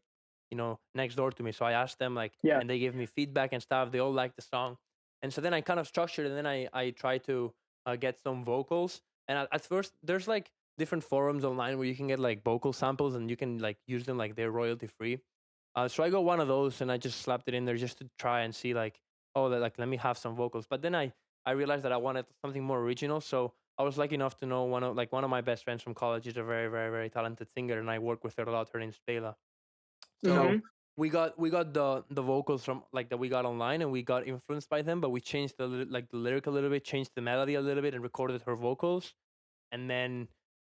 next door to me. So I asked them and they gave me feedback and stuff. They all liked the song. And so then I kind of structured, and then I tried to get some vocals. And at first there's like different forums online where you can get like vocal samples, and you can like use them, like they're royalty free. So I got one of those, and I just slapped it in there just to try and see like, oh, like let me have some vocals. But then I realized that I wanted something more original. So I was lucky enough to know one of my best friends from college is a very, very, very talented singer, and I work with her a lot. Her name's Bela. So we got the vocals from like that we got online, and we got influenced by them, but we changed the lyric a little bit, changed the melody a little bit, and recorded her vocals. And then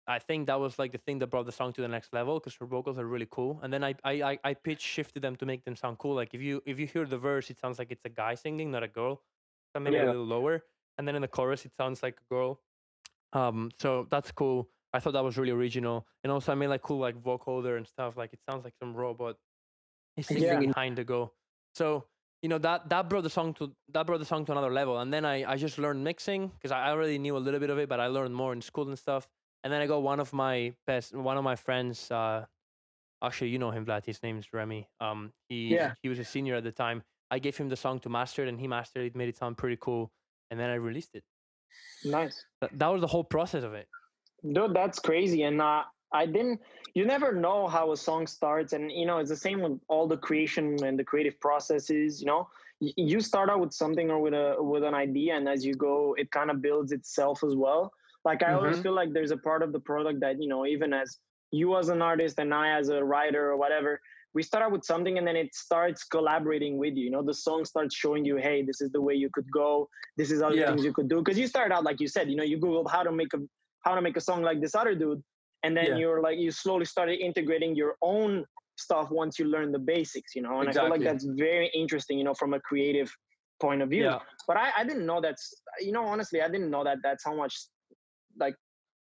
I think that was like the thing that brought the song to the next level because her vocals are really cool. And then I pitch shifted them to make them sound cool. Like if you hear the verse, it sounds like it's a guy singing, not a girl. So maybe a little lower. And then in the chorus, it sounds like a girl. So that's cool. I thought that was really original. And also I made like cool like vocoder and stuff. Like it sounds like some robot is singing behind the go. So that brought the song to another level. And then I just learned mixing because I already knew a little bit of it, but I learned more in school and stuff. And then I got one of my friends. Actually, you know him, Vlad. His name's Remy. He was a senior at the time. I gave him the song to master it, and he mastered it, made it sound pretty cool, and then I released it. Nice. That was the whole process of it. Dude, that's crazy. And you never know how a song starts. And, it's the same with all the creation and the creative processes, you start out with something or with an idea. And as you go, it kind of builds itself as well. Like, I always feel like there's a part of the product that, even as you as an artist and I as a writer or whatever, we start out with something and then it starts collaborating with you. The song starts showing you, hey, this is the way you could go. This is other things you could do. Because you start out, like you said, you Googled how to make a song like this other dude. And then you slowly started integrating your own stuff once you learn the basics, And I feel like that's very interesting, from a creative point of view. Yeah. But I didn't know honestly, I didn't know that's how much like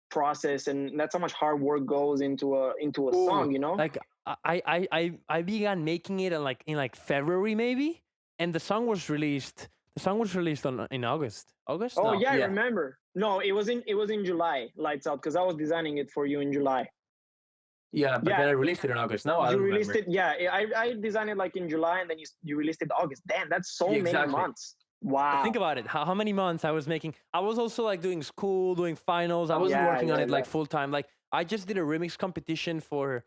process and that's how much hard work goes into a song, Like I began making it in February maybe, and the song was released in August. August? Oh no. Yeah, I remember. No, it was in July, Lights Out, because I was designing it for you in July. Yeah, but then I released it in August. No, I released it. Yeah, I designed it like in July, and then you released it in August. Damn, that's so many months. Wow. Think about it. How many months I was making. I was also like doing school, doing finals. I wasn't working on it like full time. Like I just did a remix competition for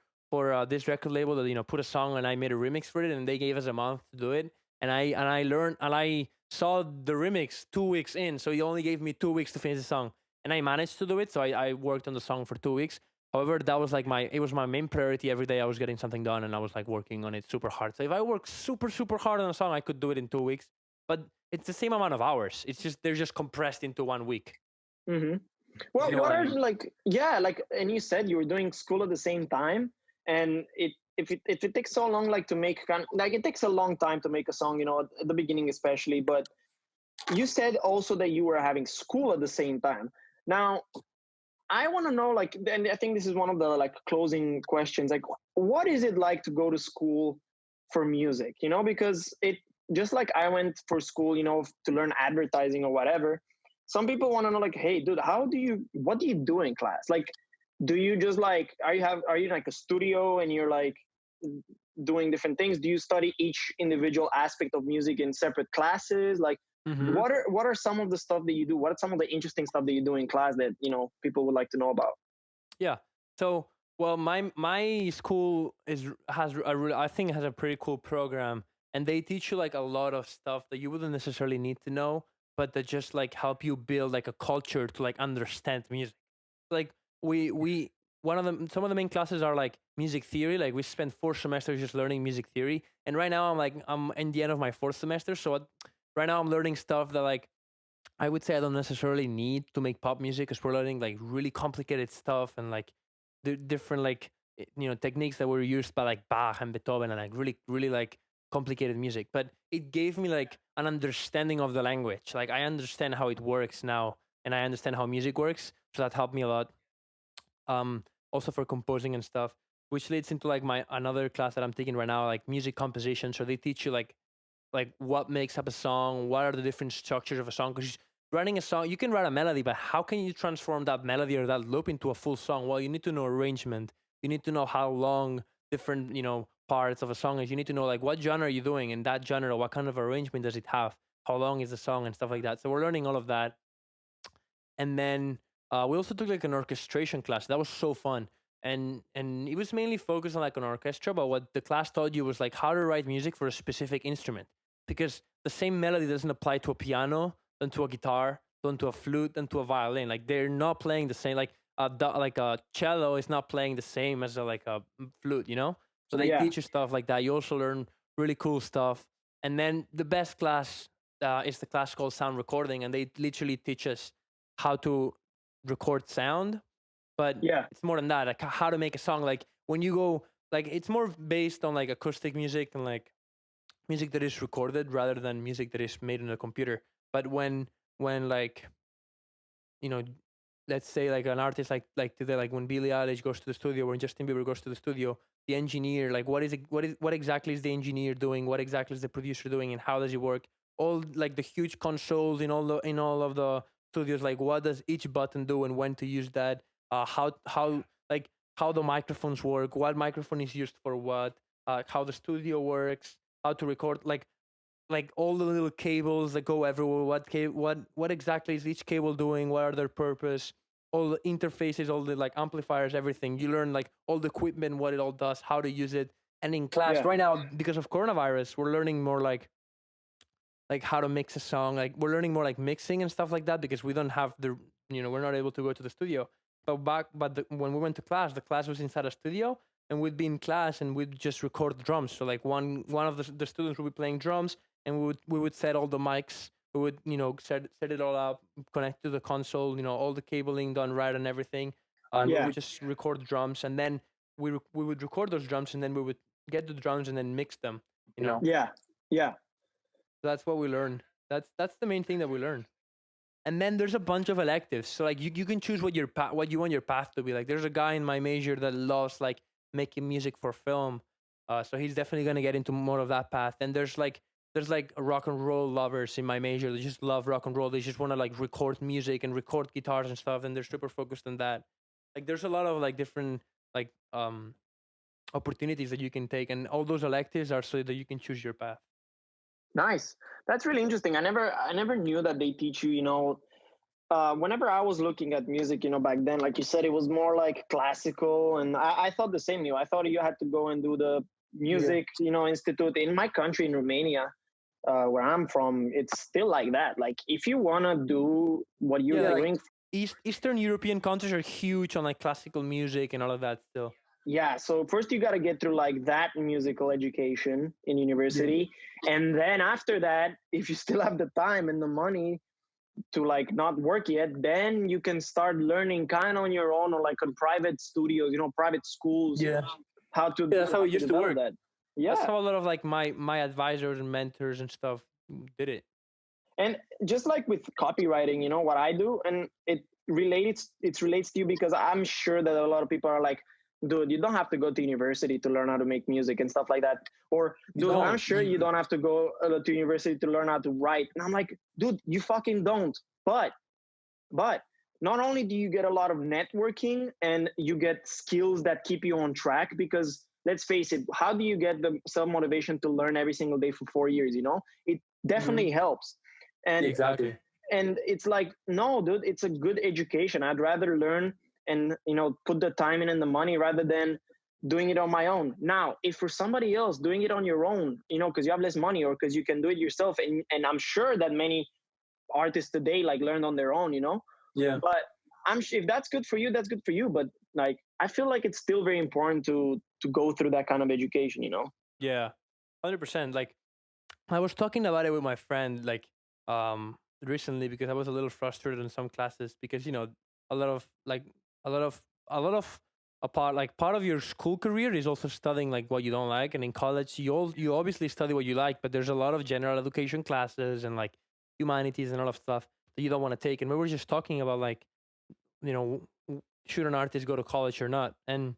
this record label that put a song, and I made a remix for it, and they gave us a month to do it. And I learned, and I saw the remix 2 weeks in, so he only gave me 2 weeks to finish the song, and I managed to do it. So I worked on the song for 2 weeks. However, that was like it was my main priority. Every day I was getting something done and I was like working on it super hard. So if I work super, super hard on a song, I could do it in 2 weeks, but it's the same amount of hours. It's just, they're just compressed into 1 week. Mm-hmm. Well, You know what what I are mean? like, yeah, like, and you said you were doing school at the same time, and if it takes so long, like to make like it takes a long time to make a song, you know, at the beginning especially. But you said also that you were having school at the same time. Now, I want to know, like, and I think this is one of the like closing questions, like, what is it like to go to school for music? You know, because it just like I went for school, you know, to learn advertising or whatever. Some people want to know, like, hey, dude, what do you do in class? Like, do you just like, are you like a studio and you're like doing different things? Do you study each individual aspect of music in separate classes? Like, Mm-hmm. what are some of the stuff that you do? What are some of the interesting stuff that you do in class that, you know, people would like to know about? Yeah. So, well, my school I think has a pretty cool program, and they teach you like a lot of stuff that you wouldn't necessarily need to know, but that just like help you build like a culture to like understand music. Like we one of the some of the main classes are like music theory. Like we spent 4 semesters just learning music theory, and right now I'm in the end of my 4th semester. So right now I'm learning stuff that like I would say I don't necessarily need to make pop music, because we're learning like really complicated stuff and like the different like techniques that were used by like Bach and Beethoven, and like really like complicated music. But it gave me like an understanding of the language. Like I understand how it works now, and I understand how music works. So that helped me a lot. Also for composing and stuff, which leads into like my another class that I'm taking right now, like music composition. So they teach you like what makes up a song, what are the different structures of a song. Because writing a song, you can write a melody, but how can you transform that melody or that loop into a full song? Well, you need to know arrangement. You need to know how long different parts of a song is. You need to know like what genre are you doing in that genre, what kind of arrangement does it have, how long is the song, and stuff like that. So we're learning all of that. And then we also took like an orchestration class. That was so fun. And it was mainly focused on like an orchestra, but what the class taught you was like how to write music for a specific instrument, because the same melody doesn't apply to a piano, than to a guitar, than to a flute, than to a violin. Like they're not playing the same. Like like a cello is not playing the same as like a flute, you know. So they Yeah. teach you stuff like that. You also learn really cool stuff. And then the best class is the class called sound recording, and they literally teach us how to record sound. But Yeah. it's more than that, like how to make a song. Like when you go, like it's more based on like acoustic music and like music that is recorded rather than music that is made on a computer. But when like you know let's say like an artist like today, like when Billie Eilish goes to the studio, when Justin Bieber goes to the studio, the engineer, like what exactly is the engineer doing, what exactly is the producer doing, and how does it work? All like the huge consoles in all of the studios, like what does each button do and when to use that, how like how the microphones work, what microphone is used for what, how the studio works, how to record, like all the little cables that go everywhere. What exactly is each cable doing? What are their purpose? All the interfaces, all the like amplifiers, everything. You learn like all the equipment, what it all does, how to use it. And in class Yeah. right now, because of coronavirus, we're learning more like how to mix a song. Like we're learning more like mixing and stuff like that, because we don't have we're not able to go to the studio. But when we went to class, the class was inside a studio, and we'd be in class and we'd just record drums. So like one of the students would be playing drums, and we would set all the mics. We would set it all up, connect to the console. All the cabling done right and everything. And we Yeah. would just record drums, and then we would record those drums, and then we would get the drums and then mix them. Yeah. Yeah. That's what we learn. That's the main thing that we learn. And then there's a bunch of electives. So like you can choose what what you want your path to be. Like there's a guy in my major that loves like making music for film. So he's definitely gonna get into more of that path. And there's like rock and roll lovers in my major. They just love rock and roll. They just want to like record music and record guitars and stuff, and they're super focused on that. Like there's a lot of like different like opportunities that you can take, and all those electives are so that you can choose your path. Nice. That's really interesting. I never knew that they teach you, whenever I was looking at music, back then, like you said, it was more like classical. And I thought the same, I thought you had to go and do the music, institute in my country, in Romania, where I'm from. It's still like that. Like if you want to do what you're Yeah, doing, Eastern European countries are huge on like classical music and all of that still. Yeah, so first you got to get through like that musical education in university, and then after that, if you still have the time and the money to like not work yet, then you can start learning kind of on your own, or like on private studios, private schools, how to that's how it used to work. that. Yeah, that's how a lot of like my advisors and mentors and stuff did it. And just like with copywriting, what I do, and it relates to you, because I'm sure that a lot of people are like, dude, you don't have to go to university to learn how to make music and stuff like that. Or, dude, I'm sure you don't have to go to university to learn how to write. And I'm like, dude, you fucking don't. But not only do you get a lot of networking and you get skills that keep you on track, because let's face it, how do you get the self-motivation to learn every single day for 4 years? It definitely helps. And exactly. And it's like, no, dude, it's a good education. I'd rather learn and put the time in and the money rather than doing it on my own. Now, if for somebody else doing it on your own, because you have less money or because you can do it yourself, and I'm sure that many artists today like learn on their own, Yeah. But I'm sure if that's good for you, that's good for you. But like, I feel like it's still very important to go through that kind of education, Yeah, 100%. Like, I was talking about it with my friend like recently, because I was a little frustrated in some classes because a lot of part of your school career is also studying like what you don't like, and in college you obviously study what you like, but there's a lot of general education classes and like humanities and all of stuff that you don't want to take. And we were just talking about like, should an artist go to college or not? And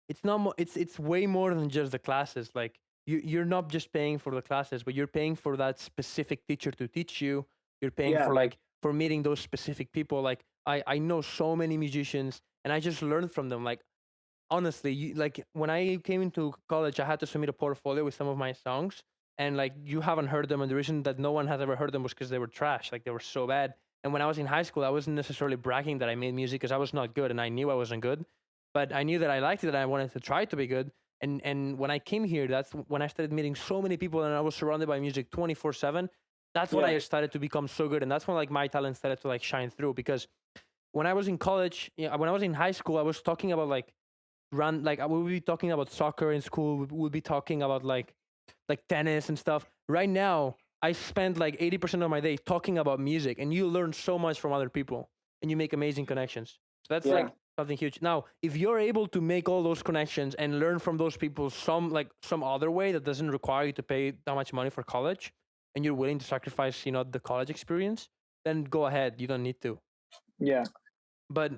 it's not it's way more than just the classes. Like, you're not just paying for the classes, but you're paying for that specific teacher to teach you. You're paying for like for meeting those specific people. Like, I know so many musicians and I just learned from them. Like, honestly, like when I came into college, I had to submit a portfolio with some of my songs, and like you haven't heard them, and the reason that no one has ever heard them was because they were trash. Like, they were so bad. And when I was in high school, I wasn't necessarily bragging that I made music because I was not good, and I knew I wasn't good, but I knew that I liked it and I wanted to try to be good. And when I came here, that's when I started meeting so many people, and I was surrounded by music 24/7. That's when I started to become so good, and that's when like my talent started to like shine through. Because when I was in college, when I was in high school, I was talking about like I would be talking about soccer in school. We would be talking about like tennis and stuff. Right now, I spend like 80% of my day talking about music, and you learn so much from other people, and you make amazing connections. So that's like something huge. Now, if you're able to make all those connections and learn from those people some other way that doesn't require you to pay that much money for college, and you're willing to sacrifice, the college experience, then go ahead. You don't need to. Yeah. But,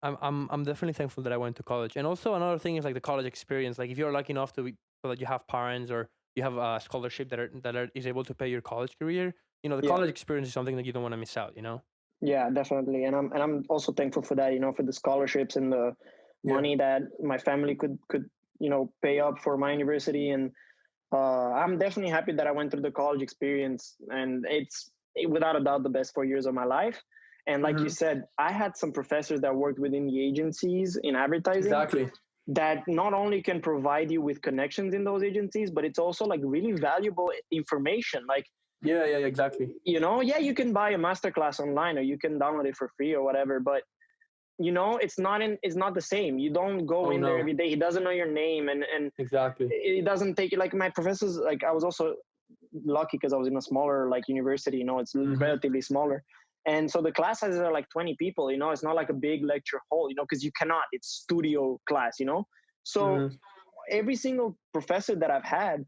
I'm definitely thankful that I went to college. And also another thing is like the college experience. Like, if you're lucky enough so that you have parents or you have a scholarship that is able to pay your college career, the college experience is something that you don't want to miss out, Yeah, definitely. And I'm also thankful for that, for the scholarships and the money that my family could pay up for my university. And I'm definitely happy that I went through the college experience, and it's without a doubt the best 4 years of my life. And like you said, I had some professors that worked within the agencies in advertising. Exactly. That not only can provide you with connections in those agencies, but it's also like really valuable information. Like, yeah, exactly. You can buy a masterclass online or you can download it for free or whatever, but it's not the same. You don't go in there every day. He doesn't know your name, and exactly. It doesn't take like my professors. Like, I was also lucky because I was in a smaller like university. It's relatively smaller. And so the class sizes are like 20 people, it's not like a big lecture hall, because you cannot, it's studio class, So every single professor that I've had,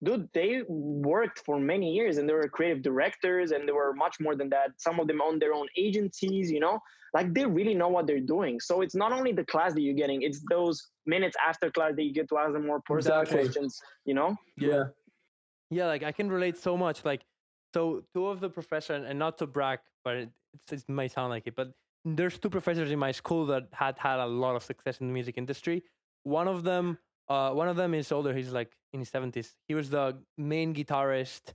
dude, they worked for many years, and they were creative directors, and they were much more than that. Some of them own their own agencies, like they really know what they're doing. So it's not only the class that you're getting, it's those minutes after class that you get to ask them more personal questions, Yeah. Yeah, like I can relate so much. Like, so two of the professors, and not to brag, but it might sound like it, but there's two professors in my school that had a lot of success in the music industry. One of them is older. He's like in his 70s. He was the main guitarist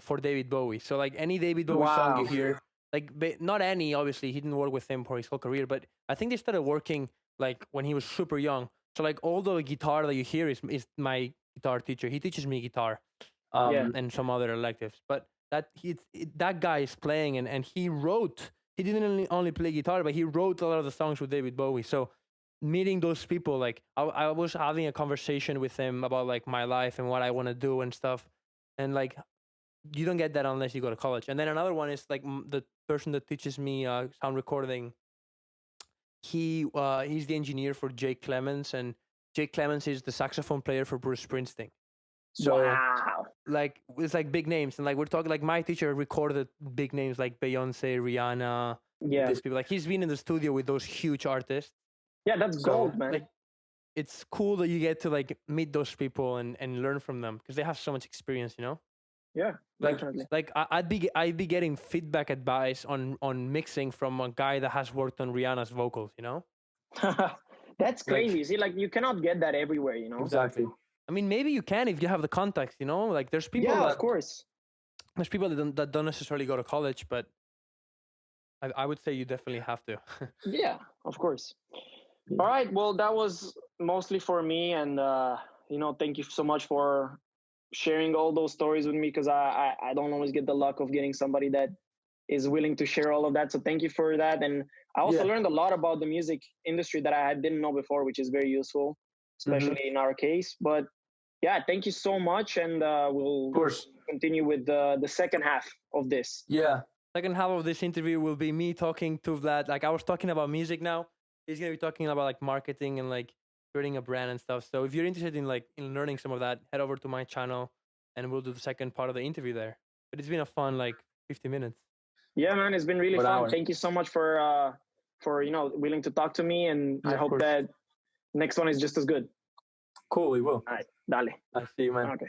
for David Bowie. So like any David Bowie song you hear, like not any, obviously he didn't work with him for his whole career, but I think they started working like when he was super young. So like all the guitar that you hear is my guitar teacher. He teaches me guitar and some other electives. But that guy is playing, and he wrote he didn't only play guitar, but he wrote a lot of the songs with David Bowie. So meeting those people, like I was having a conversation with him about like my life and what I want to do and stuff. And like, you don't get that unless you go to college. And then another one is like the person that teaches me sound recording. He's the engineer for Jake Clemens, and Jake Clemens is the saxophone player for Bruce Springsteen. So wow. like it's like big names, and like we're talking like my teacher recorded big names like Beyonce, Rihanna, Yeah. these people. Like he's been in the studio with those huge artists. Yeah, that's gold, man. Like, it's cool that you get to like meet those people and learn from them because they have so much experience, you know. Yeah, Like, definitely. like I'd be getting feedback advice on mixing from a guy that has worked on Rihanna's vocals, you know. That's crazy. See, like you cannot get that everywhere, you know. Exactly. I mean, maybe you can if you have the context, you know. Like there's people Yeah, that, of course. there's people that don't necessarily go to college, but I would say you definitely have to. Yeah, of course. Yeah. All right. Well, that was mostly for me, and you know, thank you so much for sharing all those stories with me, because I don't always get the luck of getting somebody that is willing to share all of that. So thank you for that. And I also learned a lot about the music industry that I didn't know before, which is very useful, especially in our case. But yeah, thank you so much, and we'll Of course. continue with the second half of this. Yeah. Second half of this interview will be me talking to Vlad. Like I was talking about music now. He's gonna be talking about like marketing and like creating a brand and stuff. So if you're interested in like in learning some of that, head over to my channel and we'll do the second part of the interview there. But it's been a fun like 50 minutes. Yeah, man, it's been really 1 fun. hour. Thank you so much for you know, willing to talk to me, and I of hope course. that next one is just as good. Cool, we will. All right, dale. I see you, man. Okay.